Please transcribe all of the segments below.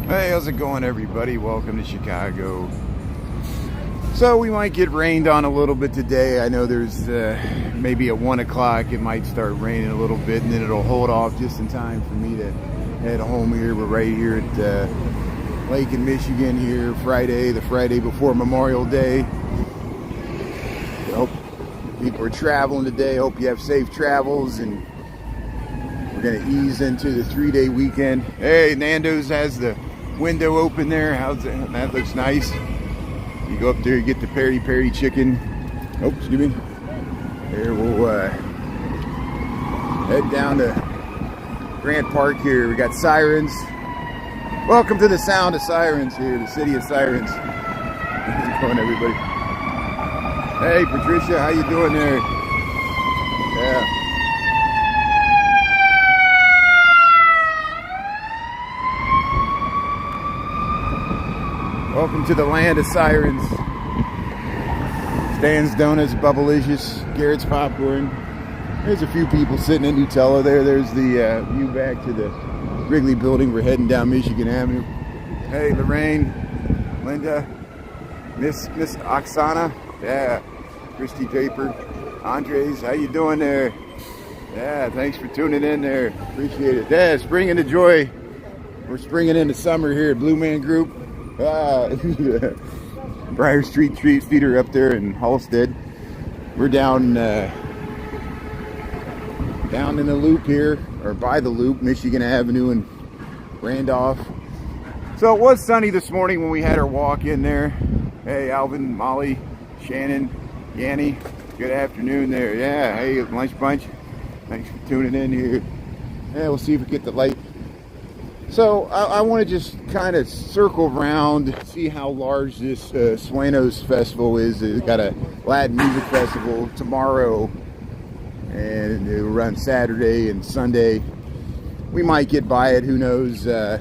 Hey, how's it going, everybody? Welcome to Chicago. So we might get rained on a little bit today. I know there's maybe at 1 o'clock it might start raining a little bit, and then it'll hold off just in time for me to head home here. We're right here at Lake in Michigan here, the Friday before Memorial Day. Hope people are traveling today. Hope you have safe travels, and we're going to ease into the 3-day weekend. Hey, Nando's has the window open there. How's that? That looks nice. You go up there, you get the peri-peri chicken. Oh, excuse me. Here, we'll head down to Grant Park here. We got sirens. Welcome to the sound of sirens here, the city of sirens. How's it going, everybody? Hey, Patricia, how you doing there? Yeah. Welcome to the land of sirens. Stan's Donuts, Bubblicious, Garrett's Popcorn. There's a few people sitting at Nutella there. There's the view back to the Wrigley building. We're heading down Michigan Avenue. Hey, Lorraine, Linda, Miss Oksana, yeah, Christy Draper, Andres, how you doing there? Yeah, thanks for tuning in there. Appreciate it. Yeah, spring into joy. We're springing into summer here at Blue Man Group. Briar Street Theater up there in Halstead. We're down in the loop here, or by the loop, Michigan Avenue and Randolph. So it was sunny this morning when we had our walk in there. Hey, Alvin, Molly, Shannon, Yanni, good afternoon there. Yeah, hey, lunch bunch. Thanks for tuning in here. Yeah, we'll see if we get the light. So I want to just kind of circle around, see how large this Suenos festival is. It's got a Latin music festival tomorrow, and it'll run Saturday and Sunday. We might get by it, who knows. We'll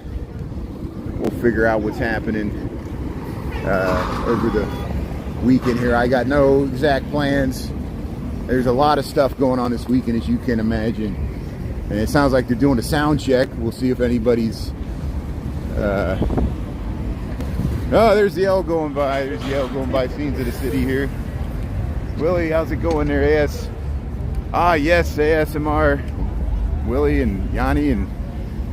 figure out what's happening over the weekend here. I got no exact plans. There's a lot of stuff going on this weekend, as you can imagine. And it sounds like they're doing a sound check. We'll see if anybody's... Oh, there's the L going by. There's the L going by. Scenes of the city here. Willie, how's it going there? Yes. Yes, ASMR. Willie and Yanni and...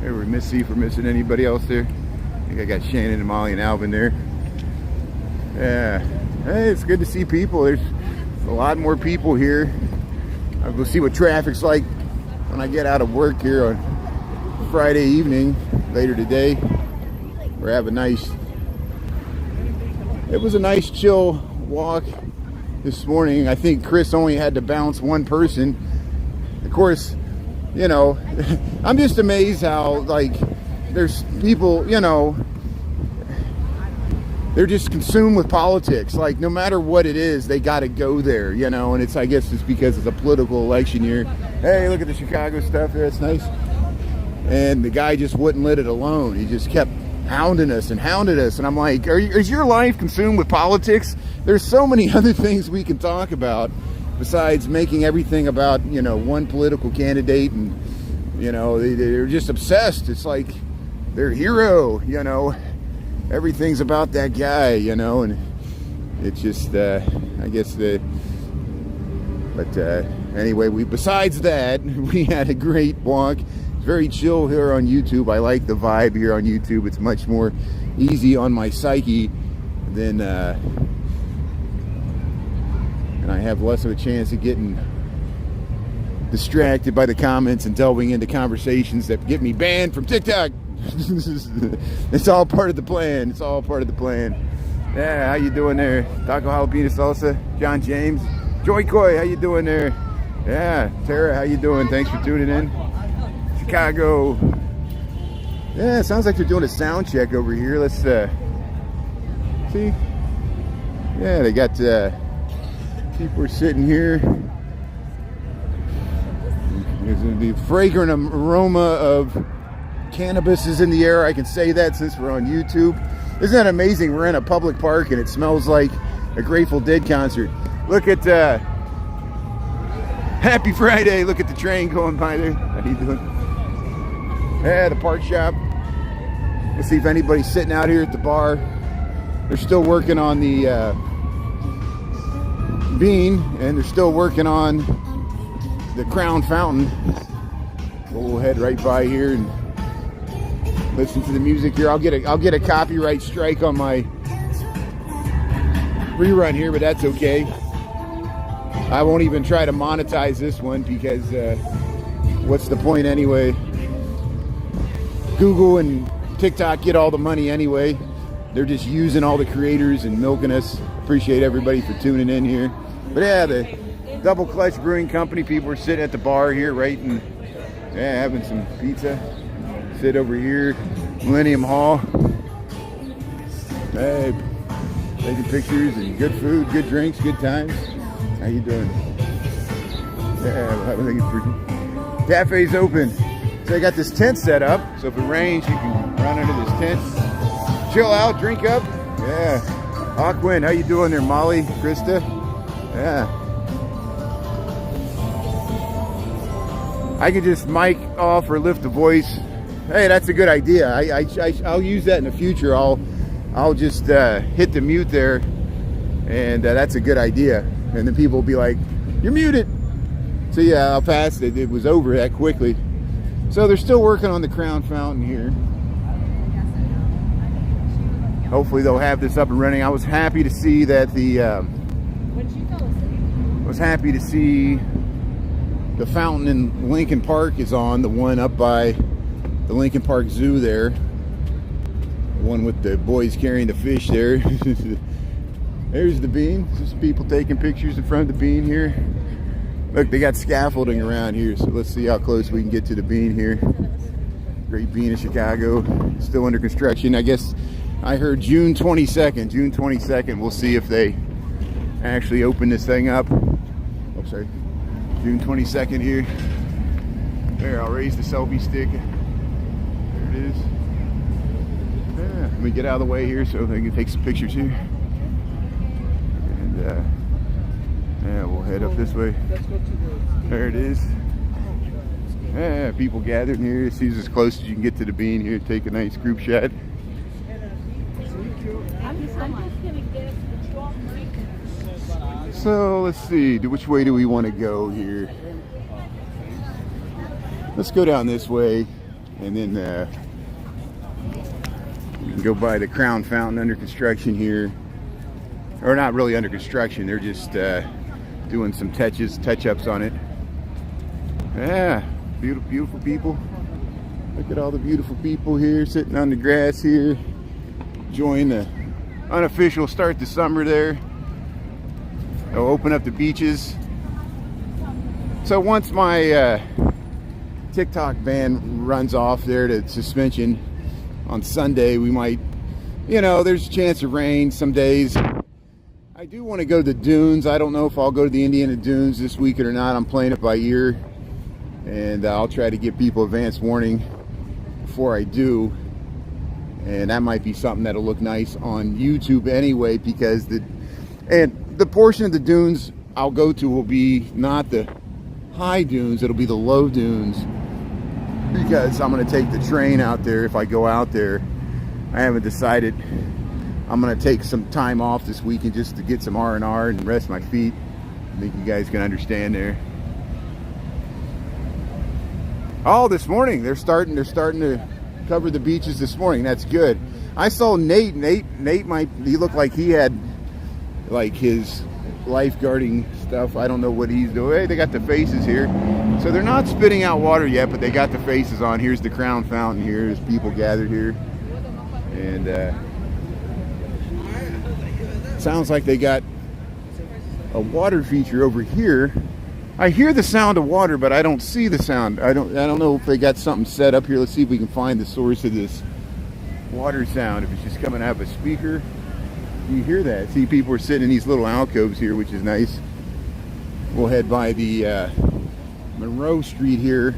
Hey, we're missing for missing anybody else there. I think I got Shannon and Molly and Alvin there. Yeah. Hey, it's good to see people. There's a lot more people here. I'll go see what traffic's like when I get out of work here on Friday evening, later today. We're having it was a nice chill walk this morning. I think Chris only had to bounce one person. Of course, you know, I'm just amazed how, like, there's people, you know, they're just consumed with politics. Like, no matter what it is, they got to go there, you know. And it's, I guess it's because it's a political election year. Hey, look at the Chicago stuff there. It's nice. And the guy just wouldn't let it alone. He just kept hounding us. And I'm like, is your life consumed with politics? There's so many other things we can talk about besides making everything about, you know, one political candidate. And, you know, they're just obsessed. It's like their hero, you know. Everything's about that guy, you know, and it's just, I guess anyway, besides that, we had a great walk. It's very chill here on YouTube. I like the vibe here on YouTube. It's much more easy on my psyche than, and I have less of a chance of getting distracted by the comments and delving into conversations that get me banned from TikTok. It's all part of the plan. It's all part of the plan. Yeah, how you doing there? Taco jalapeno salsa. John James. Joy Coy, how you doing there? Yeah, Tara, how you doing? Thanks for tuning in. Chicago. Yeah, it sounds like they're doing a sound check over here. Let's see. Yeah, they got people are sitting here. There's the fragrant aroma of cannabis is in the air. I can say that since we're on YouTube. Isn't that amazing? We're in a public park and it smells like a Grateful Dead concert. Look at Happy Friday. Look at the train going by there. How you doing? Yeah, the park shop. Let's see if anybody's sitting out here at the bar. They're still working on the bean, and they're still working on the crown fountain. We'll head right by here and listen to the music here. I'll get a copyright strike on my rerun here, but that's okay. I won't even try to monetize this one because what's the point anyway? Google and TikTok get all the money anyway. They're just using all the creators and milking us. Appreciate everybody for tuning in here. But yeah, the Double Clutch Brewing Company people are sitting at the bar here, right, and yeah, having some pizza. Sit over here, Millennium Hall. Hey, taking pictures and good food, good drinks, good times. How you doing? Yeah, I think it's cafe's open. So I got this tent set up, so if it rains, you can run under this tent, chill out, drink up. Yeah. Aquin, how you doing there, Molly, Krista? Yeah. I could just mic off or lift the voice. Hey, that's a good idea. I'll use that in the future. I'll just hit the mute there, and that's a good idea. And then people will be like, "You're muted." So yeah, I'll pass it. It was over that quickly. So they're still working on the crown fountain here. Hopefully they'll have this up and running. I was happy to see that the fountain in Lincoln Park is on. The one up by the Lincoln Park Zoo there. The one with the boys carrying the fish there. There's the bean. Just people taking pictures in front of the bean here. Look, they got scaffolding around here, so let's see how close we can get to the bean here. Great Bean of Chicago, still under construction. I guess I heard June 22nd. June 22nd, we'll see if they actually open this thing up. Oh, sorry. June 22nd here. There, I'll raise the selfie stick. There it is. Yeah, let me get out of the way here so they can take some pictures here. And yeah, we'll head up this way. There it is. Yeah, people gathered here. It seems as close as you can get to the bean here. Take a nice group shot. So let's see, which way do we want to go here? Let's go down this way, and then we can go by the Crown Fountain under construction here. Or not really under construction, they're just doing some touch-ups on it. Yeah, beautiful, beautiful people. Look at all the beautiful people here sitting on the grass here, enjoying the unofficial start to summer there. They'll open up the beaches. So once my TikTok ban runs off there to suspension on Sunday, we might, you know, there's a chance of rain some days. I do want to go to the dunes. I don't know if I'll go to the Indiana Dunes this weekend or not. I'm playing it by ear, and I'll try to give people advance warning before I do. And that might be something that'll look nice on YouTube anyway, because the portion of the dunes I'll go to will be not the high dunes, it'll be the low dunes, because I'm going to take the train out there if I go out there. I haven't decided. I'm going to take some time off this weekend just to get some R&R and rest my feet. I think you guys can understand there. Oh, this morning they're starting to cover the beaches this morning. That's good. I saw Nate he looked like he had like his lifeguarding stuff. I don't know what he's doing. Hey, they got the faces here. So they're not spitting out water yet, but they got the faces on. Here's the Crown Fountain here. There's people gathered here. And sounds like they got a water feature over here. I hear the sound of water, but I don't see the sound. I don't know if they got something set up here. Let's see if we can find the source of this water sound. If it's just coming out of a speaker. You hear that? See, people are sitting in these little alcoves here, which is nice. We'll head by the Monroe Street here.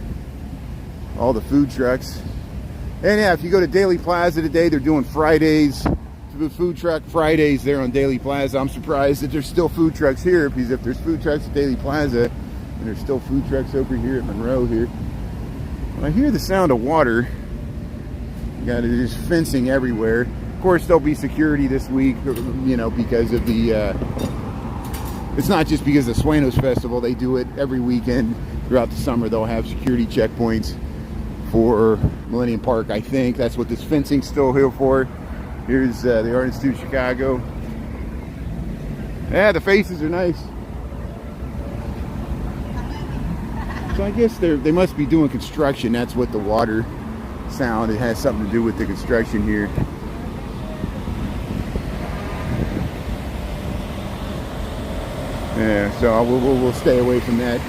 All the food trucks. And yeah, if you go to Daily Plaza today, they're doing Fridays. Food truck Fridays there on Daily Plaza. I'm surprised that there's still food trucks here, because if there's food trucks at Daily Plaza, and there's still food trucks over here at Monroe here. When I hear the sound of water, Got there's fencing everywhere. Of course, there'll be security this week, you know, because of the. It's not just because of the Suenos Festival. They do it every weekend throughout the summer. They'll have security checkpoints for Millennium Park. I think that's what this fencing's still here for. Here's the Art Institute of Chicago. Yeah, the faces are nice. So I guess they must be doing construction. That's what the water sound. It has something to do with the construction here. Yeah, so we'll stay away from that.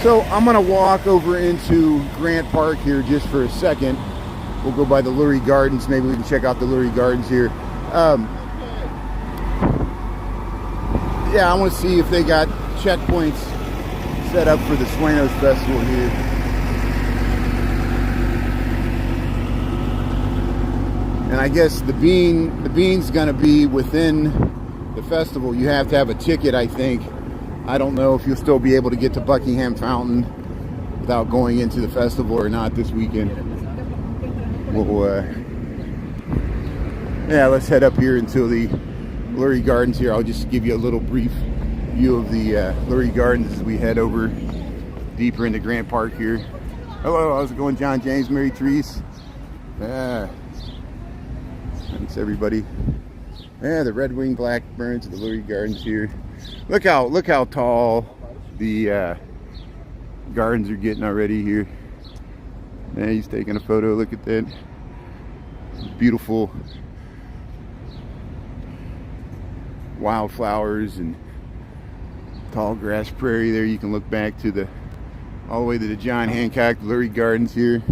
So I'm gonna walk over into Grant Park here just for a second. We'll go by the Lurie Gardens. Maybe we can check out the Lurie Gardens here. Yeah, I want to see if they got checkpoints set up for the Suenos Festival here. And I guess the bean's gonna be within the festival. You have to have a ticket, I think. I don't know if you'll still be able to get to Buckingham Fountain without going into the festival or not this weekend. We'll, yeah, let's head up here into the Lurie Gardens here. I'll just give you a little brief view of the Lurie Gardens as we head over deeper into Grant Park here. Hello, how's it going, John James, Mary Therese? Yeah. Thanks, everybody. Yeah, the red-winged blackbirds of the Lurie Gardens here. Look how tall the gardens are getting already here. Man, he's taking a photo. Look at that. Beautiful wildflowers and tall grass prairie there. You can look back to all the way to the John Hancock Lurie Gardens here.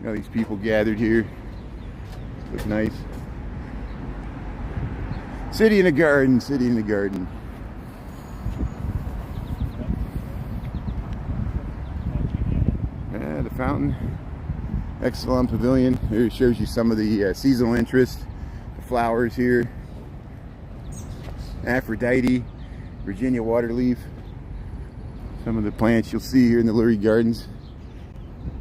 All these people gathered here. Look nice. City in the garden, city in the garden. Yeah, the fountain. Exelon Pavilion. Here it shows you some of the seasonal interest. The flowers here. Aphrodite, Virginia waterleaf. Some of the plants you'll see here in the Lurie Gardens.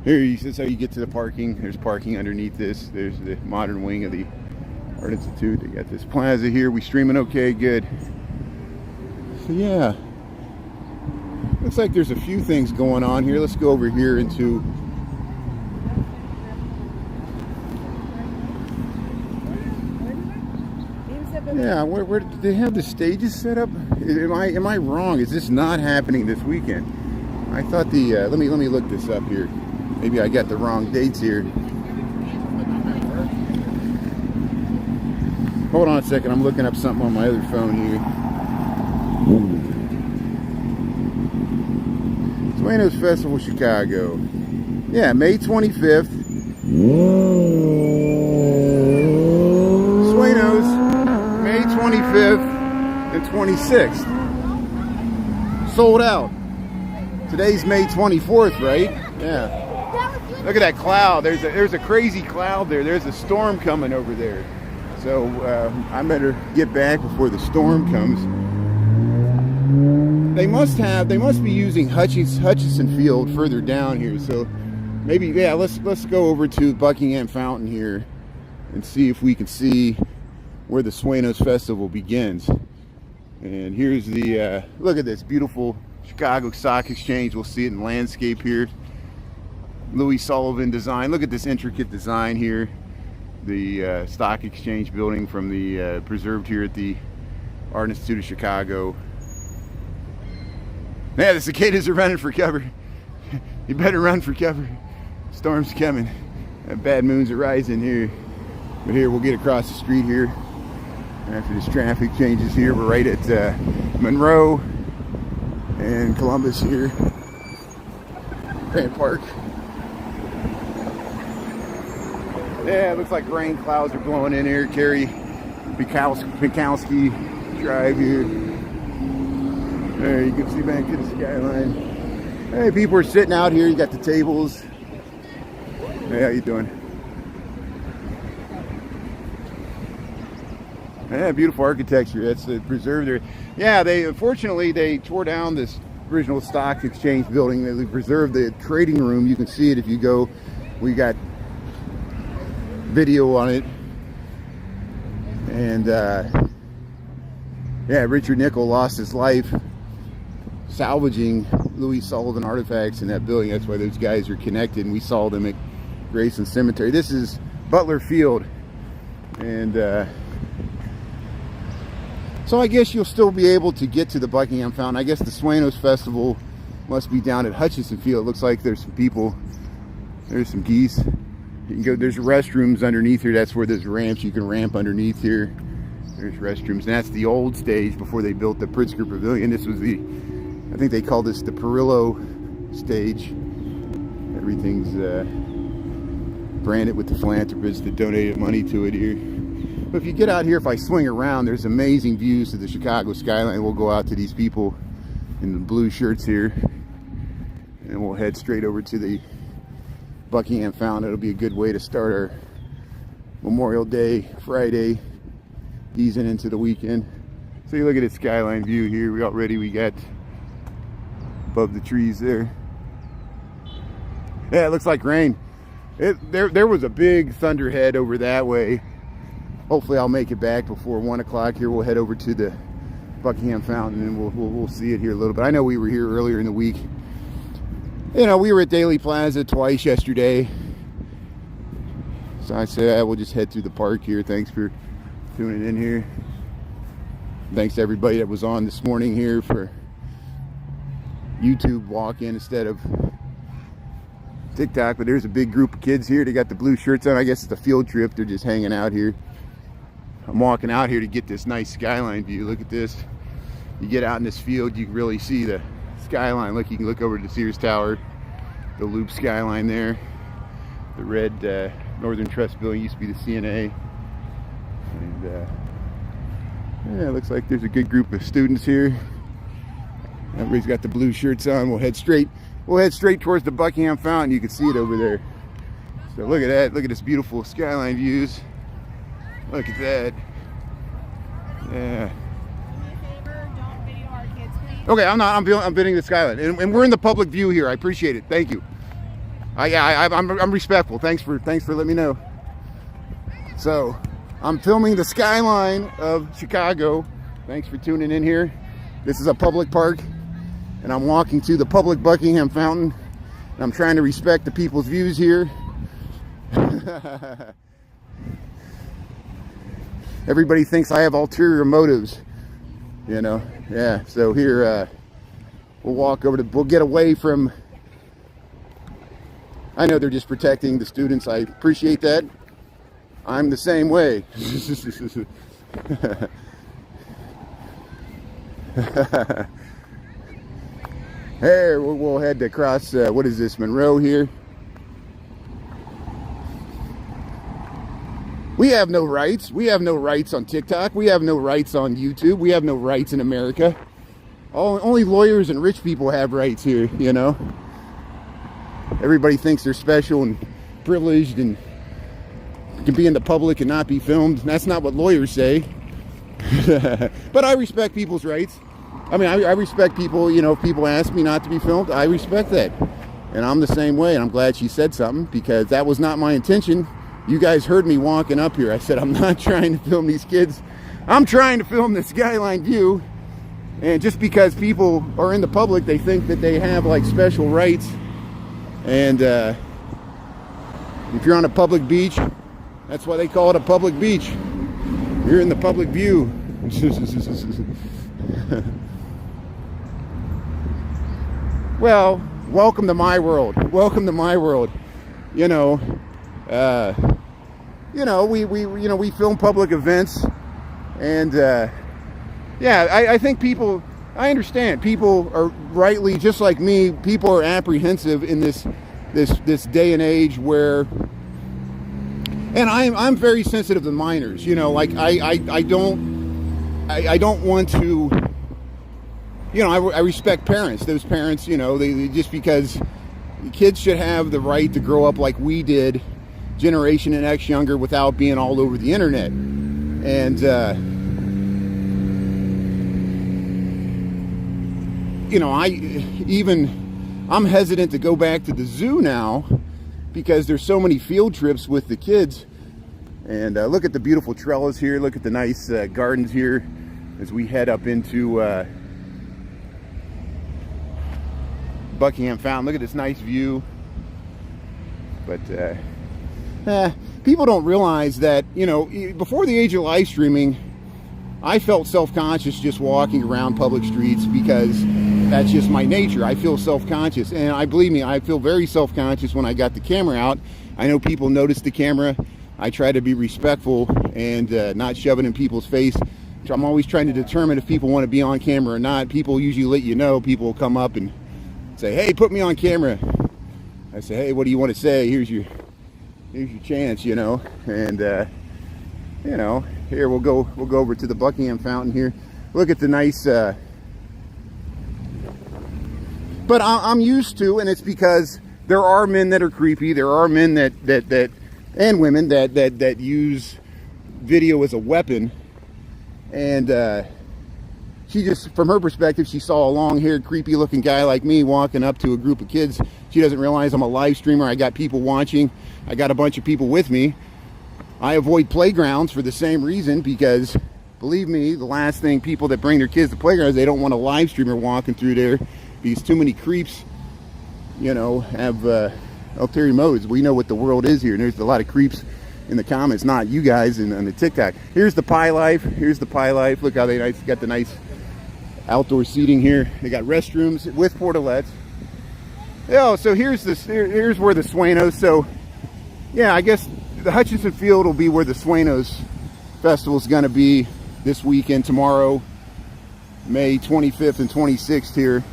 Here, that's how you get to the parking. There's parking underneath this. There's the modern wing of the Art Institute. They got this plaza here. We streaming okay? Good. So yeah, looks like there's a few things going on here. Let's go over here into yeah. Where did they have the stages set up? Am I wrong? Is this not happening this weekend? I thought the let me look this up here. Maybe I got the wrong dates here. Hold on a second, I'm looking up something on my other phone here. Suenos Festival Chicago. Yeah, May 25th. Suenos, May 25th and 26th. Sold out. Today's May 24th, right? Yeah. Look at that cloud. There's a crazy cloud there. There's a storm coming over there. So I better get back before the storm comes. They must be using Hutchison Field further down here. So maybe, yeah, let's go over to Buckingham Fountain here and see if we can see where the Suenos Festival begins. And here's the look at this beautiful Chicago Stock Exchange. We'll see it in landscape here. Louis Sullivan design. Look at this intricate design here. The Stock Exchange building from the preserved here at the Art Institute of Chicago. Yeah, the cicadas are running for cover. You better run for cover. Storm's coming. Bad moons are rising here. But here, we'll get across the street here. After this traffic changes here, we're right at Monroe and Columbus here. Grant Park. Yeah, it looks like rain clouds are blowing in here. Kerry Pikowski Drive here. There, you can see back to the skyline. Hey, people are sitting out here. You got the tables. Hey, how you doing? Yeah, beautiful architecture. That's preserved there. Yeah, unfortunately they tore down this original Stock Exchange building. They preserved the trading room. You can see it if you go. We got video on it. And yeah, Richard Nickel lost his life salvaging Louis Sullivan artifacts in that building. That's why those guys are connected, and we saw them at Grayson Cemetery. This is Butler Field, and so I guess you'll still be able to get to the Buckingham Fountain. I guess the Suenos Festival must be down at Hutchinson Field. It looks like there's some people. There's some geese. You can go, there's restrooms underneath here. That's where there's ramps. You can ramp underneath here. There's restrooms. And that's the old stage before they built the Pritzker Pavilion. This was the, I think they call this the Perillo stage. Everything's branded with the philanthropists that donated money to it here. But if you get out here, if I swing around, there's amazing views of the Chicago skyline. We'll go out to these people in the blue shirts here, and we'll head straight over to the Buckingham Fountain. It'll be a good way to start our Memorial Day Friday, easing into the weekend. So you look at the skyline view here. We got above the trees there. Yeah, it looks like rain. There was a big thunderhead over that way. Hopefully I'll make it back before 1 o'clock here. We'll head over to the Buckingham Fountain, and we'll see it here a little bit. I know we were here earlier in the week. You know, we were at Daily Plaza twice yesterday. So I said, we'll just head through the park here. Thanks for tuning in here. Thanks to everybody that was on this morning here for YouTube walk-in instead of TikTok. But there's a big group of kids here. They got the blue shirts on. I guess it's a field trip. They're just hanging out here. I'm walking out here to get this nice skyline view. Look at this. You get out in this field, you can really see the skyline. Look, you can look over to the Sears Tower, the Loop skyline there. The red Northern Trust building used to be the CNA. And yeah, it looks like there's a good group of students here. Everybody's got the blue shirts on. We'll head straight towards the Buckingham Fountain. You can see it over there. So look at that. Look at this beautiful skyline views. Look at that. Yeah. Okay, I'm bidding the skyline, and we're in the public view here. I appreciate it. Thank you. I'm respectful. Thanks for letting me know. So, I'm filming the skyline of Chicago. Thanks for tuning in here. This is a public park, and I'm walking to the public Buckingham Fountain. And I'm trying to respect the people's views here. Everybody thinks I have ulterior motives, you know. Yeah, so here we'll walk over to, we'll get away from, I know they're just protecting the students. I appreciate that. I'm the same way. Hey, we'll head across, what is this, Monroe here. We have no rights. We have no rights on TikTok. We have no rights on YouTube. We have no rights in America. Only lawyers and rich people have rights here, you know. Everybody thinks they're special and privileged and can be in the public and not be filmed. That's not what lawyers say. But I respect people's rights. I mean, I respect people, you know, if people ask me not to be filmed, I respect that. And I'm the same way, and I'm glad she said something, because that was not my intention. You guys heard me walking up here. I said, I'm not trying to film these kids. I'm trying to film the skyline view. And just because people are in the public, they think that they have like special rights. And if you're on a public beach, that's why they call it a public beach. You're in the public view. Well, welcome to my world. Welcome to my world. You know, we film public events, and yeah, I think people, I understand people are rightly, just like me, people are apprehensive in this day and age where, and I'm very sensitive to minors, you know, like I don't want to, you know, I respect parents. Those parents, you know, they just because kids should have the right to grow up like we did, Generation X younger, without being all over the internet. And you know, I'm hesitant to go back to the zoo now because there's so many field trips with the kids. And look at the beautiful trellis here. Look at the nice gardens here as we head up into Buckingham Fountain. Look at this nice view. But people don't realize that, you know, before the age of live streaming, I felt self-conscious just walking around public streets because that's just my nature. I feel self-conscious, and believe me, I feel very self-conscious when I got the camera out. I know people notice the camera. I try to be respectful and not shove it in people's face. I'm always trying to determine if people want to be on camera or not. People usually let you know. People will come up and say, "Hey, put me on camera." I say, "Hey, what do you want to say? Here's your chance," you know. And you know, here we'll go over to the Buckingham Fountain here. Look at the nice but I'm used to, and it's because there are men that are creepy. There are men that and women that use video as a weapon. And she just, from her perspective, she saw a long-haired, creepy-looking guy like me walking up to a group of kids. She doesn't realize I'm a live streamer. I got people watching. I got a bunch of people with me. I avoid playgrounds for the same reason, because believe me, the last thing people that bring their kids to playgrounds, they don't want a live streamer walking through there, because too many creeps, you know, have ulterior motives. We know what the world is here, and there's a lot of creeps in the comments, not you guys on the TikTok. Here's the Pie Life. Here's the Pie Life. Look how they got the nice outdoor seating here. They got restrooms with portalettes. Oh, so here's where the Suenos. So yeah, I guess the Hutchinson Field will be where the Suenos Festival is going to be this weekend, tomorrow, May 25th and 26th here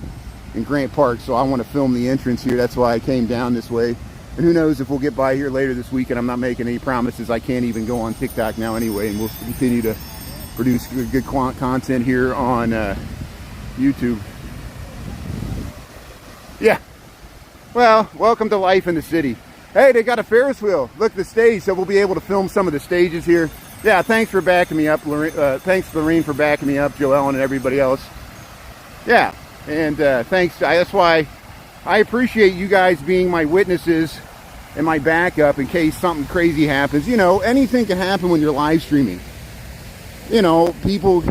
in Grant Park. So I want to film the entrance here. That's why I came down this way. And who knows if we'll get by here later this weekend. I'm not making any promises. I can't even go on TikTok now anyway, and we'll continue to produce good content here on YouTube. Yeah. Well, welcome to life in the city. Hey, they got a Ferris wheel. Look at the stage, so we'll be able to film some of the stages here. Yeah, thanks for backing me up, thanks, Lorene, for backing me up, Joellen and everybody else. Yeah, and thanks. That's why I appreciate you guys being my witnesses and my backup in case something crazy happens. You know, anything can happen when you're live streaming. You know, people,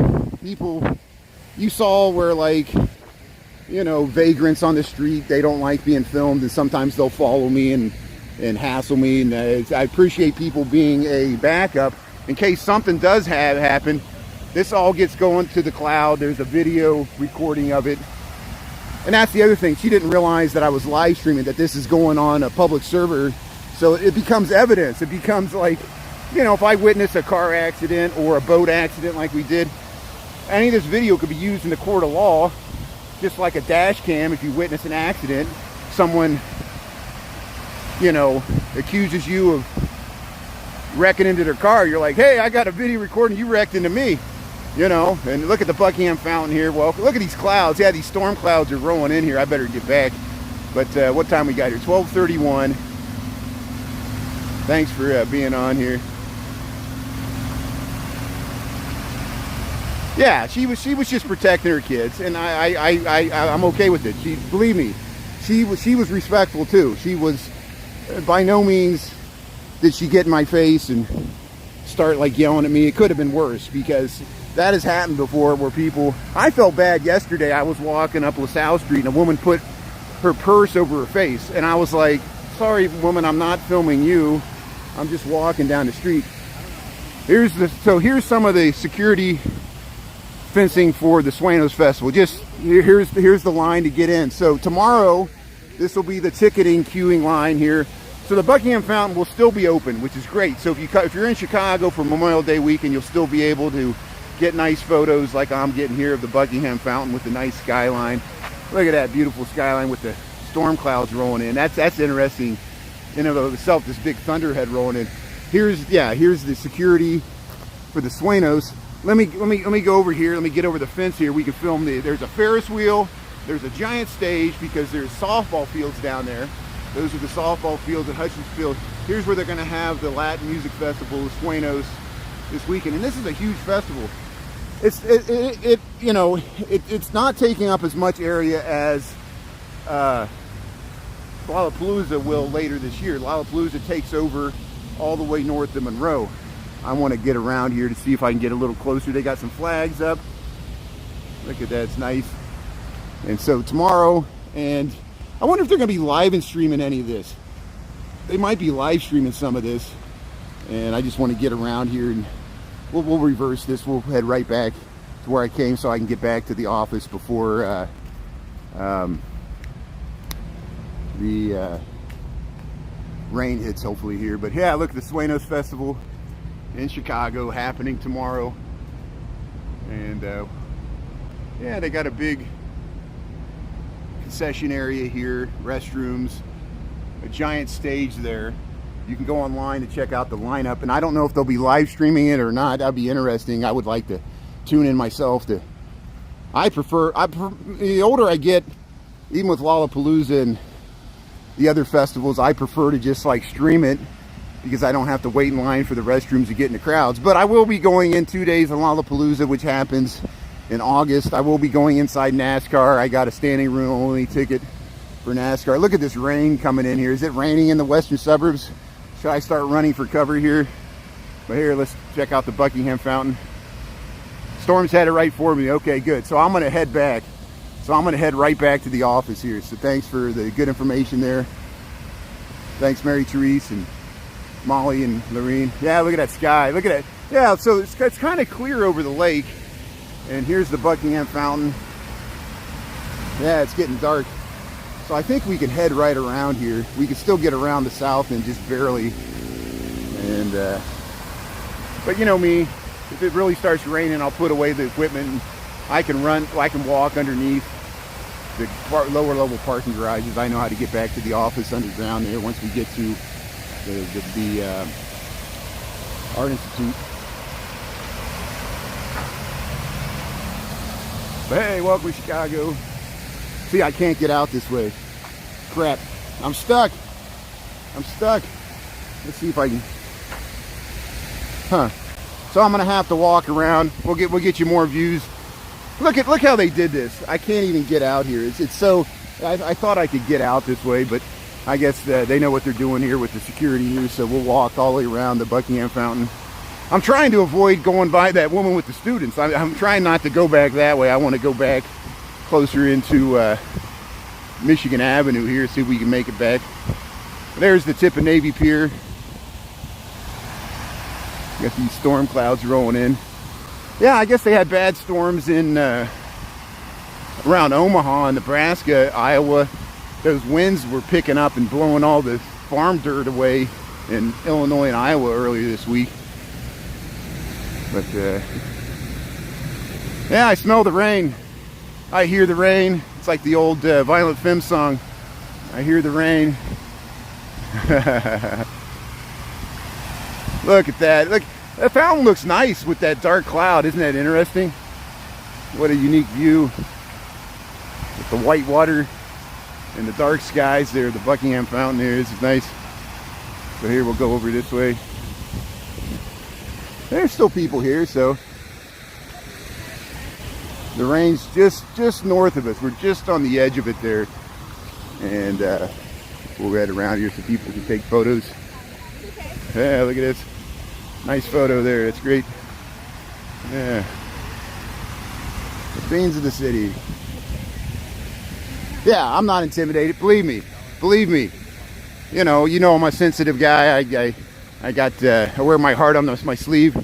you saw where, like, you know, vagrants on the street, they don't like being filmed, and sometimes they'll follow me and hassle me. And I appreciate people being a backup in case something does happen. This all gets going to the cloud. There's a video recording of it. And that's the other thing. She didn't realize that I was live streaming, that this is going on a public server. So it becomes evidence. It becomes like, you know, if I witness a car accident or a boat accident like we did, any of this video could be used in the court of law, just like a dash cam. If you witness an accident, someone, you know, accuses you of wrecking into their car, you're like, hey, I got a video recording, you wrecked into me. You know, and look at the Buckingham Fountain here. Well, look at these clouds. Yeah, these storm clouds are rolling in here. I better get back. But what time we got here? 12:31. Thanks for being on here. Yeah, she was just protecting her kids, and I'm okay with it. Believe me, she was respectful too. She was, by no means did she get in my face and start like yelling at me. It could have been worse, because that has happened before, where people, I felt bad yesterday. I was walking up LaSalle Street and a woman put her purse over her face, and I was like, sorry woman, I'm not filming you, I'm just walking down the street. Here's some of the security fencing for the Suenos Festival. Just here's the line to get in. So tomorrow, this will be the ticketing queuing line here. So the Buckingham Fountain will still be open, which is great. So if you're in Chicago for Memorial Day weekend, you'll still be able to get nice photos like I'm getting here of the Buckingham Fountain with the nice skyline. Look at that beautiful skyline with the storm clouds rolling in. That's interesting in and of itself, this big thunderhead rolling in. Here's the security for the Suenos. Let me go over here. Let me get over the fence here. We can film there's a Ferris wheel. There's a giant stage because there's softball fields down there. Those are the softball fields at Hutchins Field. Here's where they're going to have the Latin Music Festival, the Suenos, this weekend. And this is a huge festival. It's not taking up as much area as Lollapalooza will later this year. Lollapalooza takes over all the way north to Monroe. I want to get around here to see if I can get a little closer. They got some flags up. Look at that, it's nice. And so tomorrow, and I wonder if they're going to be live and streaming any of this. They might be live streaming some of this. And I just want to get around here, and we'll reverse this. We'll head right back to where I came so I can get back to the office before the rain hits, hopefully, here. But yeah, look at the Suenos Festival in Chicago happening tomorrow. And yeah, they got a big concession area here, restrooms, a giant stage there. You can go online to check out the lineup, and I don't know if they'll be live streaming it or not. That'd be interesting. I would like to tune in myself. I prefer the older I get, even with Lollapalooza and the other festivals, I prefer to just like stream it because I don't have to wait in line for the restrooms to get in the crowds. But I will be going in 2 days on Lollapalooza, which happens in August. I will be going inside NASCAR. I got a standing room only ticket for NASCAR. Look at this rain coming in here. Is it raining in the western suburbs? Should I start running for cover here? But here, let's check out the Buckingham Fountain. Storm's headed right for me. Okay, good. So I'm going to head back. So I'm going to head right back to the office here. So thanks for the good information there. Thanks, Mary Therese and Molly and Lorene. Yeah, look at that sky. Look at that. Yeah, so it's kind of clear over the lake. And here's the Buckingham Fountain. Yeah, it's getting dark. So I think we can head right around here. We can still get around the south and just barely. And but you know me, if it really starts raining, I'll put away the equipment. And I can run, I can walk underneath the lower level parking garages. I know how to get back to the office underground there once we get to the Art Institute. But hey, welcome to Chicago. See, I can't get out this way. Crap. I'm stuck. I'm stuck. Let's see if I can. So I'm gonna have to walk around. We'll get you more views. Look how they did this. I can't even get out here. It's so. I thought I could get out this way, but I guess they know what they're doing here with the security here. So we'll walk all the way around the Buckingham Fountain. I'm trying to avoid going by that woman with the students. I'm trying not to go back that way. I want to go back closer into Michigan Avenue here, see if we can make it back. There's the tip of Navy Pier. Got these storm clouds rolling in. Yeah, I guess they had bad storms in around Omaha, Nebraska, Iowa. Those winds were picking up and blowing all the farm dirt away in Illinois and Iowa earlier this week. But yeah, I smell the rain. I hear the rain. It's like the old Violent Femme song. I hear the rain. Look at that. Look, that fountain looks nice with that dark cloud. Isn't that interesting? What a unique view. With the white water and the dark skies there. The Buckingham Fountain there. This is nice. So here we'll go over this way. There's still people here, so the rain's just north of us. We're just on the edge of it there, and we'll head around here so people can take photos. Yeah, look at this nice photo there. That's great. Yeah, the scenes of the city. Yeah, I'm not intimidated. Believe me. You know I'm a sensitive guy. I wear my heart on my sleeve.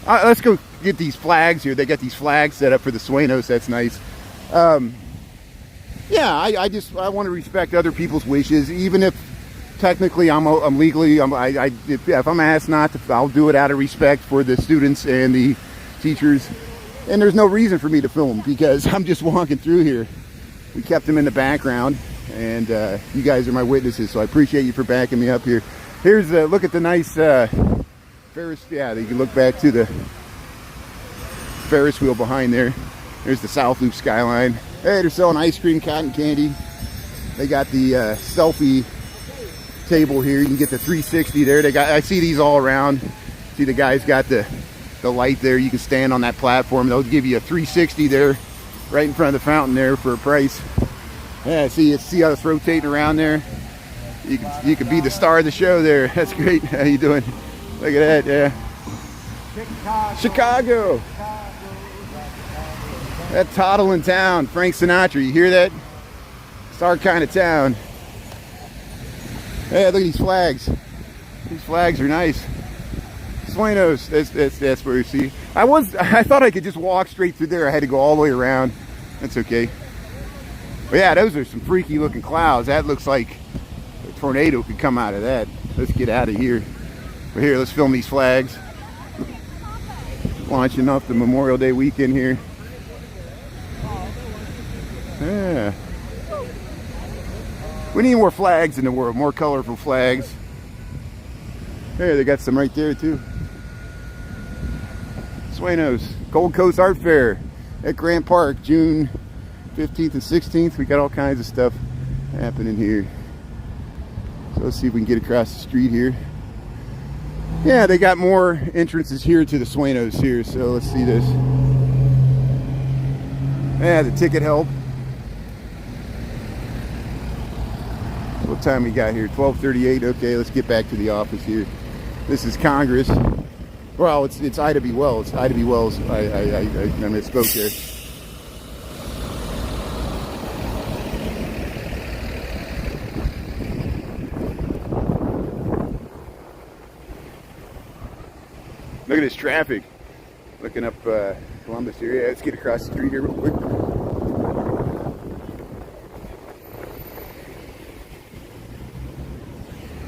Let's go get these flags here. They got these flags set up for the Suenos. That's nice. Yeah, I want to respect other people's wishes, even if technically I'm legally. If I'm asked not to, I'll do it out of respect for the students and the teachers. And there's no reason for me to film because I'm just walking through here. We kept them in the background, and you guys are my witnesses. So I appreciate you for backing me up here. Here's look at the nice Ferris. Yeah, you can look back to the Ferris wheel behind there. There's the South Loop skyline. Hey, they're selling ice cream, cotton candy. They got the selfie table here. You can get the 360 there. I see these all around. See the guy's got the light there. You can stand on that platform. They'll give you a 360 there, right in front of the fountain there for a price. Yeah, see how it's rotating around there. You could be the star of the show there. That's great. How you doing? Look at that. Yeah. Chicago. That toddling town, Frank Sinatra. You hear that? It's our kind of town. Hey, look at these flags. These flags are nice. Suenos. That's where you see. I thought I could just walk straight through there. I had to go all the way around. That's okay. But yeah, those are some freaky looking clouds. That looks like a tornado could come out of that. Let's get out of here. But here, let's film these flags. Launching off the Memorial Day weekend here. Yeah. We need more flags in the world, more colorful flags. Hey, they got some right there too. Suenos, Gold Coast Art Fair at Grant Park, June 15th and 16th. We got all kinds of stuff happening here. So let's see if we can get across the street here. Yeah, they got more entrances here to the Suenos here, so let's see this. Yeah, the ticket help. What time we got here? 12:38. Okay, let's get back to the office here. This is Congress. Well, it's Ida B. Wells. Ida B. Wells. I misspoke there. Look at this traffic. Looking up Columbus area. Let's get across the street here real quick.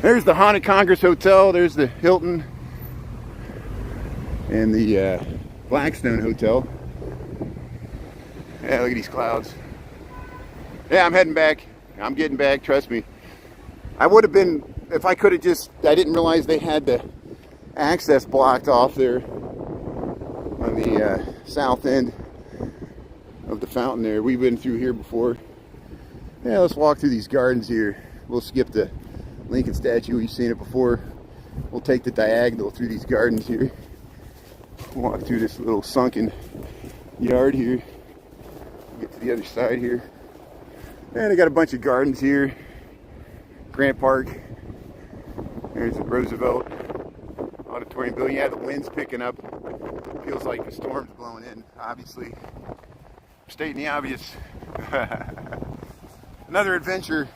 There's the Haunted Congress Hotel. There's the Hilton and the Blackstone Hotel. Yeah, look at these clouds. Yeah, I'm heading back. I'm getting back, trust me. I would have been, if I could have just, I didn't realize they had the access blocked off there on the south end of the fountain there. We've been through here before. Yeah, let's walk through these gardens here. We'll skip the Lincoln statue. We've seen it before. We'll take the diagonal through these gardens here. Walk through this little sunken yard here. Get to the other side here. And I got a bunch of gardens here. Grant Park. There's the Roosevelt Auditorium building. Yeah, the wind's picking up. Feels like the storm's blowing in, obviously. Stating the obvious. Another adventure.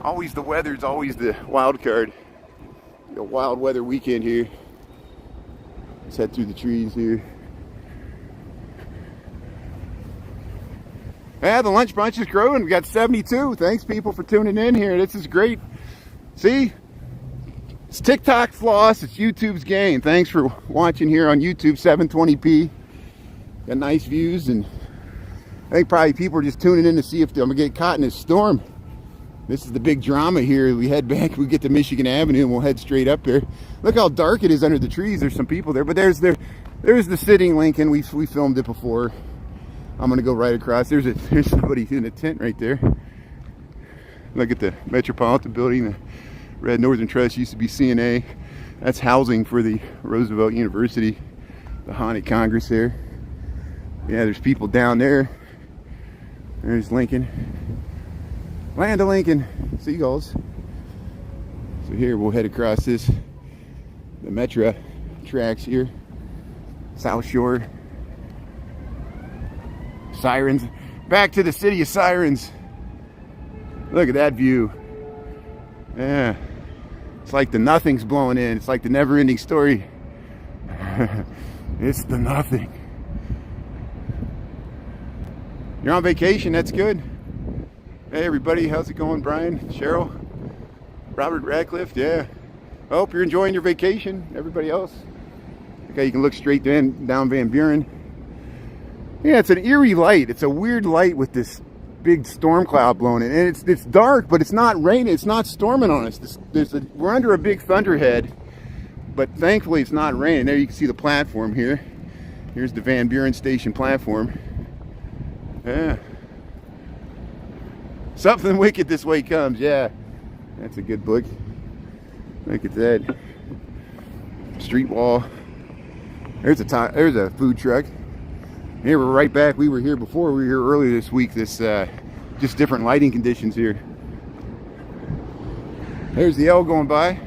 Always the weather's always the wild card. A wild weather weekend here. Let's head through the trees here. Yeah, the lunch bunch is growing. We got 72. Thanks, people, for tuning in here. This is great. See? It's TikTok's loss. It's YouTube's gain. Thanks for watching here on YouTube, 720p. Got nice views, and I think probably people are just tuning in to see if I'm going to get caught in this storm. This is the big drama here. We head back, we get to Michigan Avenue, and we'll head straight up there. Look how dark it is under the trees. There's some people there, but there's the sitting Lincoln. We filmed it before. I'm gonna go right across. There's somebody in a tent right there. Look at the Metropolitan Building. The Red Northern Trust used to be CNA. That's housing for the Roosevelt University. The Haunted Congress there. Yeah, there's people down there. There's Lincoln. Land of Lincoln, seagulls. So here we'll head across the Metra tracks here. South Shore. Sirens. Back to the city of sirens. Look at that view. Yeah. It's like the nothing's blowing in. It's like the never-ending story. It's the nothing. You're on vacation, that's good. Hey everybody, how's it going? Brian, Cheryl, Robert Radcliffe, yeah. I hope you're enjoying your vacation, everybody else. Okay, you can look straight down Van Buren. Yeah, it's an eerie light. It's a weird light with this big storm cloud blowing in. And it's dark, but it's not raining. It's not storming on us. We're under a big thunderhead, but thankfully it's not raining. There you can see the platform here. Here's the Van Buren Station platform. Yeah. Something wicked this way comes, yeah. That's a good book. Look at that. Street wall. There's a food truck. Here we're right back. We were here before. We were here earlier this week. This just different lighting conditions here. There's the L going by.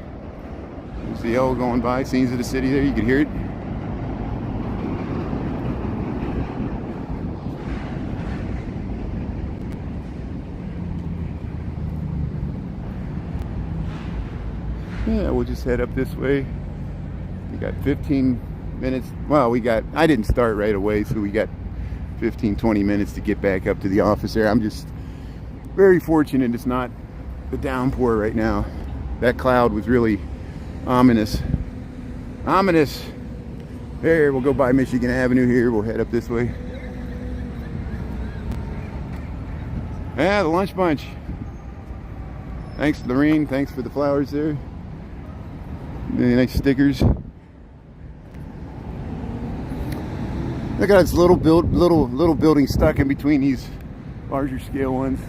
There's CL going by, scenes of the city there, you can hear it. Yeah, we'll just head up this way. We got 15 minutes. Well, I didn't start right away, so we got 15-20 minutes to get back up to the office there. I'm just very fortunate it's not the downpour right now. That cloud was really ominous. Ominous. There, we'll go by Michigan Avenue here. We'll head up this way. Yeah, the lunch bunch. Thanks, Lorene. Thanks for the flowers there. Really nice stickers. Look at this little building stuck in between these larger scale ones.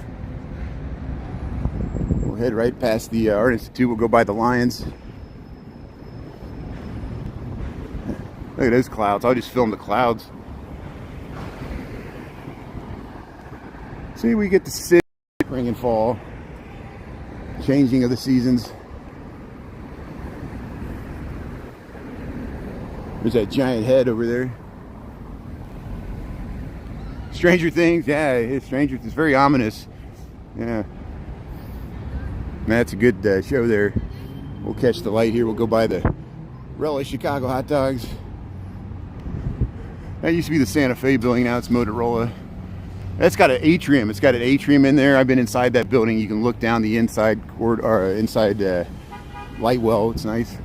We'll head right past the Art Institute. We'll go by the Lions. Look at those clouds. I'll just film the clouds. See, we get to see spring and fall, changing of the seasons. There's that giant head over there. Stranger Things, yeah, it's Stranger. It's very ominous. Yeah, that's a good show there. We'll catch the light here. We'll go by the Relish Chicago hot dogs. That used to be the Santa Fe building. Now it's Motorola. That's got an atrium. It's got an atrium in there. I've been inside that building. You can look down the inside light well. It's nice.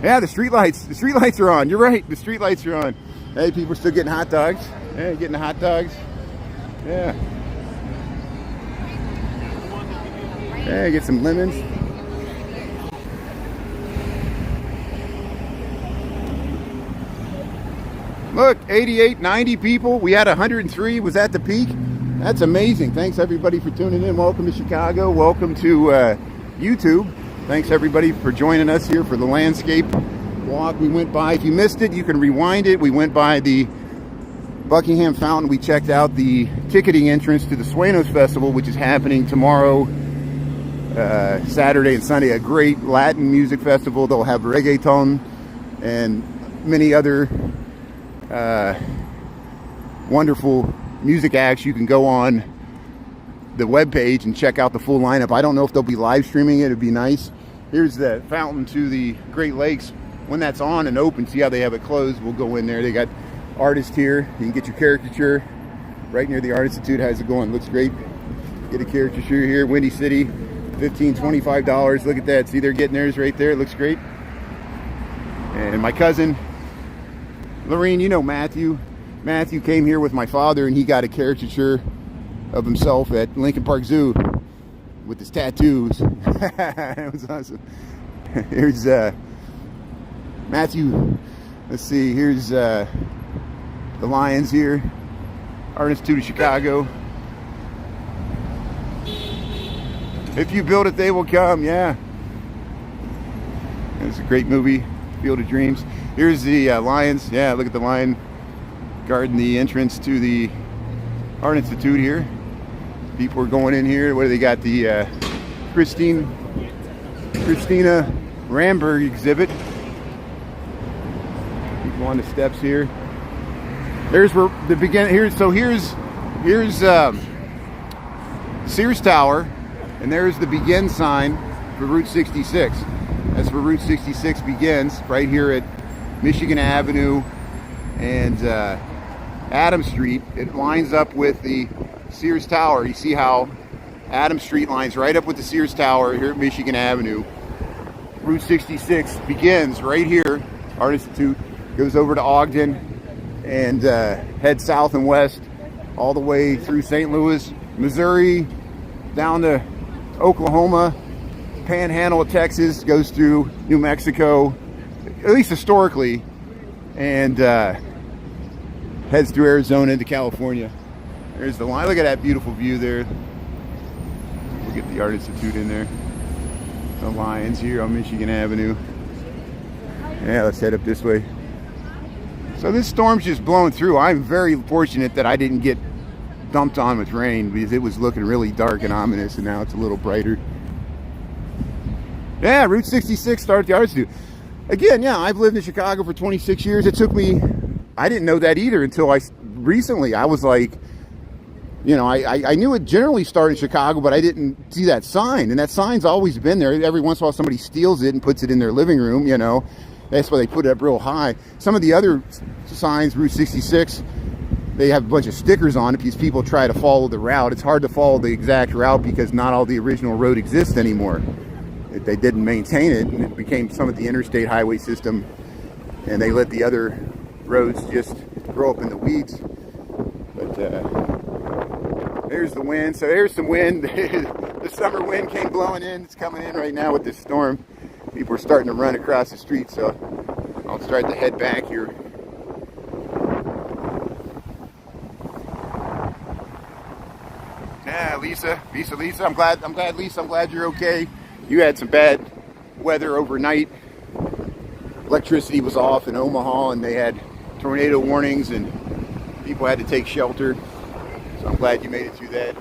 Yeah, the streetlights. The streetlights are on. You're right. The streetlights are on. Hey, people are still getting hot dogs. Yeah, getting the hot dogs. Yeah. Yeah, get some lemons. Look, 88, 90 people. We had 103. Was that the peak? That's amazing. Thanks, everybody, for tuning in. Welcome to Chicago. Welcome to YouTube. Thanks, everybody, for joining us here for the landscape walk we went by. If you missed it, you can rewind it. We went by the Buckingham Fountain. We checked out the ticketing entrance to the Suenos Festival, which is happening tomorrow, Saturday and Sunday. A great Latin music festival. They'll have reggaeton and many other wonderful music acts. You can go on the webpage and check out the full lineup. I don't know if they'll be live streaming it. It'd be nice. Here's the fountain to the Great Lakes. When that's on and open, see how they have it closed. We'll go in there. They got artists here. You can get your caricature right near the Art Institute. How's it going? Looks great. Get a caricature here. Windy City, $15, $25. Look at that. See, they're getting theirs right there. It looks great. And my cousin Lorene, you know Matthew. Matthew came here with my father, and he got a caricature of himself at Lincoln Park Zoo with his tattoos. It was awesome. Here's Matthew. Let's see. Here's the Lions here. Art Institute of Chicago. If you build it, they will come. Yeah. It's a great movie, Field of Dreams. Here's the Lions. Yeah, look at the lion guarding the entrance to the Art Institute here. People are going in here. What do they got? The Christina Ramberg exhibit. People on the steps here. There's where the beginning. Here's Sears Tower, and there's the begin sign for Route 66. That's where Route 66 begins, right here at Michigan Avenue and Adams Street. It lines up with the Sears Tower. You see how Adams Street lines right up with the Sears Tower here at Michigan Avenue. Route 66 begins right here. Art Institute goes over to Ogden and heads south and west all the way through St. Louis, Missouri, down to Oklahoma, Panhandle of Texas, goes through New Mexico, at least historically, and heads through Arizona into California. There's the line. Look at that beautiful view there. We'll get the Art Institute in there. The Lions here on Michigan Avenue. Yeah, let's head up this way. So this storm's just blowing through. I'm very fortunate that I didn't get dumped on with rain, because it was looking really dark and ominous, and now it's a little brighter. Yeah, Route 66 started the Art Institute. Again, yeah, I've lived in Chicago for 26 years. It took me, I didn't know that either until recently. I was like, you know, I knew it generally started in Chicago, but I didn't see that sign. And that sign's always been there. Every once in a while somebody steals it and puts it in their living room, you know. That's why they put it up real high. Some of the other signs, Route 66, they have a bunch of stickers on it because people try to follow the route. It's hard to follow the exact route because not all the original road exists anymore. They didn't maintain it, and it became some of the interstate highway system, and they let the other roads just grow up in the weeds. But there's the wind. So there's some wind. The summer wind came blowing in. It's coming in right now with this storm. People are starting to run across the street, so I'll start to head back here. Yeah, Lisa, I'm glad, Lisa, I'm glad you're okay. You had some bad weather overnight. Electricity was off in Omaha, and they had tornado warnings, and people had to take shelter. So I'm glad you made it through that.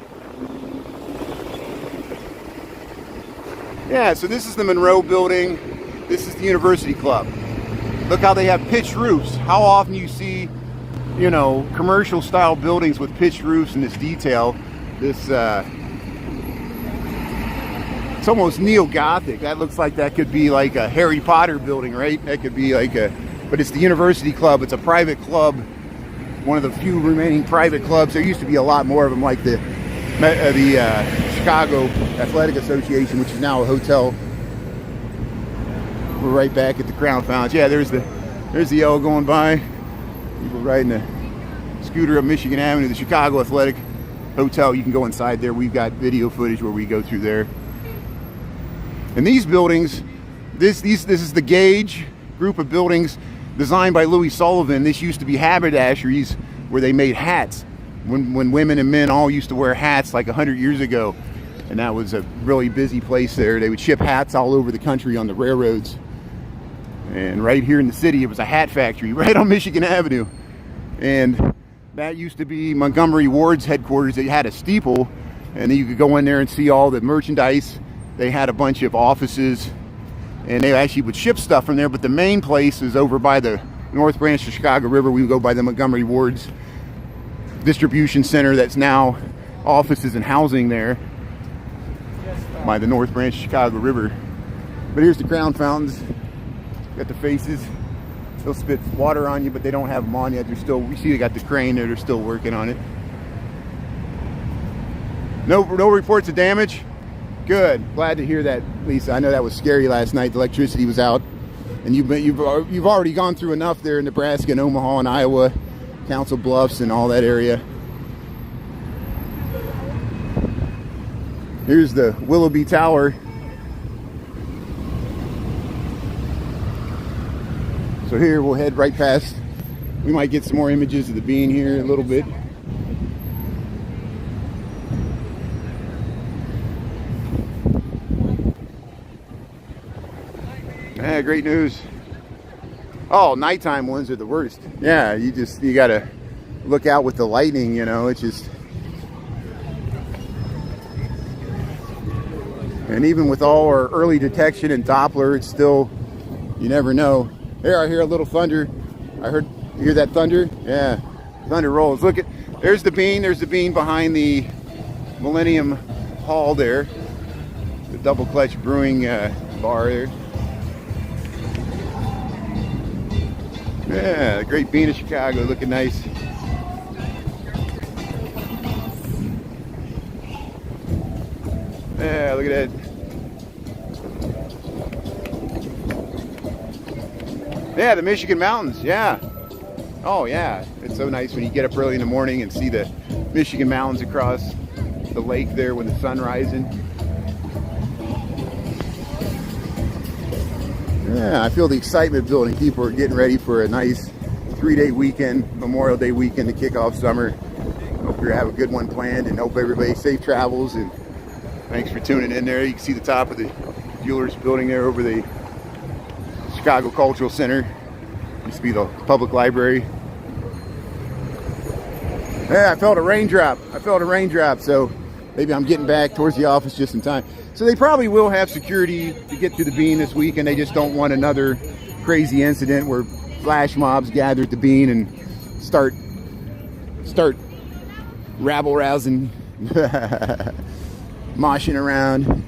Yeah, so this is the Monroe building. This is the University Club. Look how they have pitched roofs. How often you see, you know, commercial style buildings with pitched roofs and this detail. This, it's almost neo-Gothic. That looks like that could be like a Harry Potter building, right? That could be like a, but it's the University Club. It's a private club. One of the few remaining private clubs. There used to be a lot more of them, like the Chicago Athletic Association, which is now a hotel. We're right back at the Crown Fountain. Yeah, there's the yellow going by. People riding a scooter up Michigan Avenue. The Chicago Athletic Hotel. You can go inside there. We've got video footage where we go through there. And these buildings, this is the Gage group of buildings designed by Louis Sullivan. This used to be haberdasheries where they made hats. When women and men all used to wear hats like 100 years ago. And that was a really busy place there. They would ship hats all over the country on the railroads. And right here in the city, it was a hat factory right on Michigan Avenue. And that used to be Montgomery Ward's headquarters. They had a steeple, and then you could go in there and see all the merchandise. They had a bunch of offices, and they actually would ship stuff from there. But the main place is over by the North Branch of Chicago River. We would go by the Montgomery Ward's distribution center that's now offices and housing there by the North Branch of Chicago River. But here's the Crown Fountains. Got the faces. They'll spit water on you, but they don't have them on yet. They're still, we see they got the crane there. They're still working on it. No reports of damage. Good. Glad to hear that, Lisa. I know that was scary last night. The electricity was out, and you've already gone through enough there in Nebraska and Omaha and Iowa, Council Bluffs and all that area. Here's the Willoughby Tower. So here we'll head right past. We might get some more images of the bean here in a little bit. Yeah, great news. Oh, nighttime ones are the worst. Yeah, you gotta look out with the lightning, you know. It's just, and even with all our early detection and Doppler, it's still, you never know. Here, I hear a little thunder. You hear that thunder? Yeah, thunder rolls. Look there's the bean. There's the bean behind the Millennium Hall there. The Double Clutch Brewing bar there. Yeah, the Great Bean of Chicago, looking nice. Yeah, look at that. Yeah, the Michigan Mountains, yeah. Oh yeah, it's so nice when you get up early in the morning and see the Michigan Mountains across the lake there when the sun's rising. Yeah, I feel the excitement building. People are getting ready for a nice 3-day weekend, Memorial Day weekend to kick off summer. Hope you have a good one planned, and hope everybody safe travels. And thanks for tuning in there. You can see the top of the Jewelers building there over the Chicago Cultural Center. Used to be the public library. Yeah, I felt a raindrop. So maybe I'm getting back towards the office just in time. So they probably will have security to get to the bean this week, and they just don't want another crazy incident where flash mobs gather at the bean and start rabble rousing, moshing around.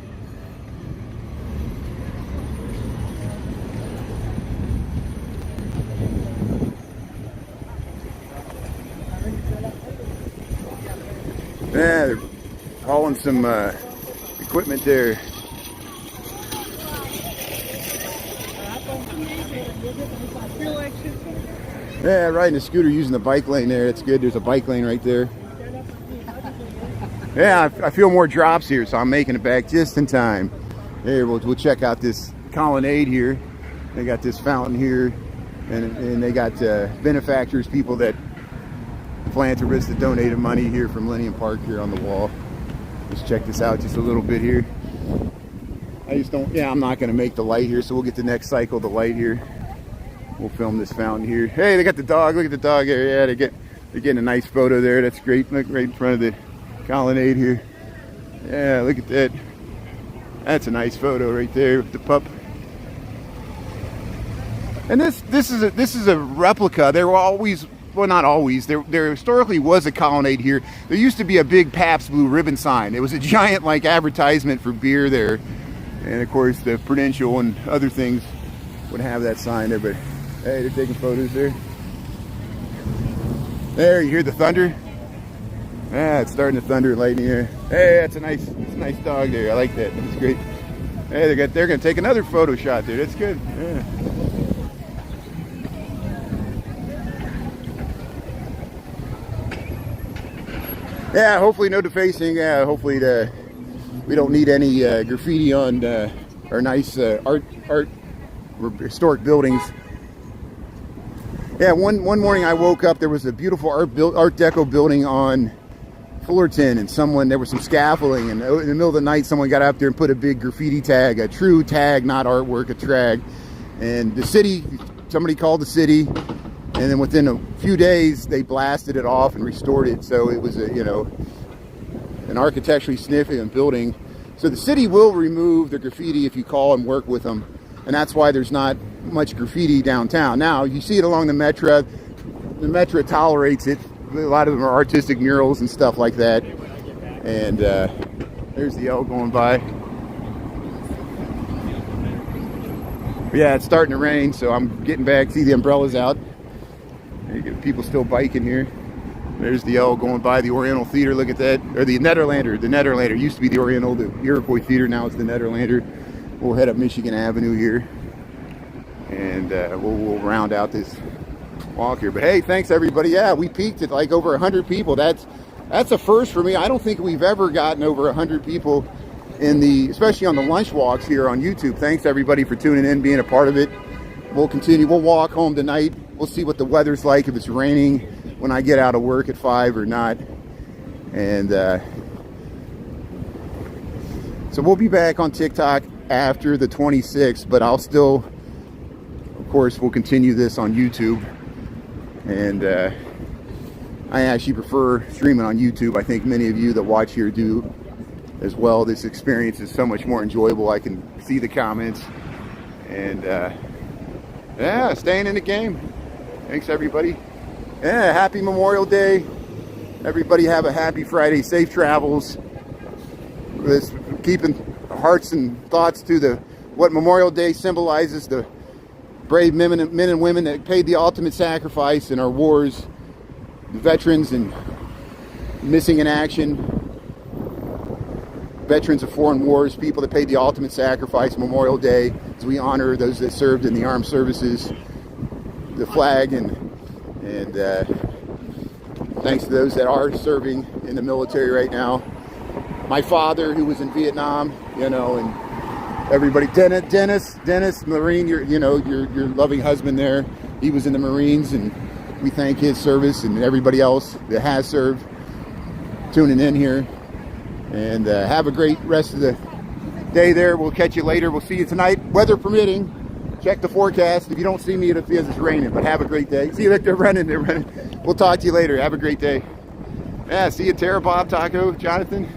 Yeah, they're hauling some equipment there. Yeah, riding a scooter using the bike lane there. That's good. There's a bike lane right there. Yeah, I feel more drops here, so I'm making it back just in time. Here, we'll check out this colonnade here. They got this fountain here, and they got benefactors, people that philanthropists that donated money here from Millennium Park here on the wall. Let's check this out just a little bit here. I just don't, yeah, I'm not going to make the light here, so we'll get the next cycle the light here. We'll film this fountain here. Hey, they got the dog. Look at the dog there. Yeah, they're getting a nice photo there. That's great. Look right in front of the colonnade here. Yeah, look at that. That's a nice photo right there with the pup. And this is a replica. There were always, well, not always, there historically was a colonnade here. There used to be a big Pabst Blue Ribbon sign. It was a giant like advertisement for beer there. And of course the Prudential and other things would have that sign there. But hey, they're taking photos there. There, you hear the thunder? Yeah, it's starting to thunder and lightning here. Hey, that's a nice dog there. I like that. That's great. Hey, they're gonna take another photo shot there. That's good. Yeah. Yeah, hopefully no defacing. Yeah, hopefully we don't need any graffiti on our nice art historic buildings. Yeah, one morning I woke up, there was a beautiful art deco building on Fullerton, and there was some scaffolding, and in the middle of the night someone got up there and put a big graffiti tag, a true tag, not artwork, a tag. And the city, somebody called the city, and then within a few days they blasted it off and restored it. So it was an architecturally significant building. So the city will remove the graffiti if you call and work with them, and that's why there's not much graffiti downtown. Now you see it along the Metro. The Metro tolerates it. A lot of them are artistic murals and stuff like that. And there's the L going by. But yeah, it's starting to rain, so I'm getting back. See the umbrellas out. You get people still biking here. There's the L going by, the Oriental Theater. Look at that. Or the Nederlander. The Nederlander used to be the Oriental, the Iroquois Theater. Now it's the Nederlander. We'll head up Michigan Avenue here, and we'll round out this walk here. But hey, thanks everybody. Yeah, we peaked at like over 100 people. That's a first for me. I don't think we've ever gotten over 100 people especially on the lunch walks here on YouTube. Thanks everybody for tuning in, being a part of it. We'll continue. We'll walk home tonight. We'll see what the weather's like, if it's raining when I get out of work at 5 or not. And so we'll be back on TikTok after the 26th, but I'll still, of course, we'll continue this on YouTube. And I actually prefer streaming on YouTube. I think many of you that watch here do as well. This experience is so much more enjoyable. I can see the comments, and yeah, staying in the game. Thanks everybody. Yeah, happy Memorial Day. Everybody have a happy Friday. Safe travels. Keeping hearts and thoughts to what Memorial Day symbolizes, the brave men and women that paid the ultimate sacrifice in our wars, the veterans and missing in action, veterans of foreign wars, people that paid the ultimate sacrifice. Memorial Day, as we honor those that served in the armed services, the flag, and thanks to those that are serving in the military right now. My father, who was in Vietnam, and everybody, Dennis, Marine, your loving husband there, he was in the Marines, and we thank his service, and everybody else that has served tuning in here. And have a great rest of the day there. We'll catch you later. We'll see you tonight, weather permitting. Check the forecast. If you don't see me, it appears it's raining, but have a great day. See you, like they're running. We'll talk to you later. Have a great day. Yeah, see you, Tara, Bob, Taco, Jonathan.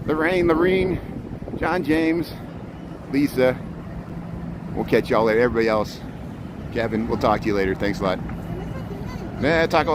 Lorene, John James, Lisa. We'll catch y'all later. Everybody else, Kevin, we'll talk to you later. Thanks a lot. Talk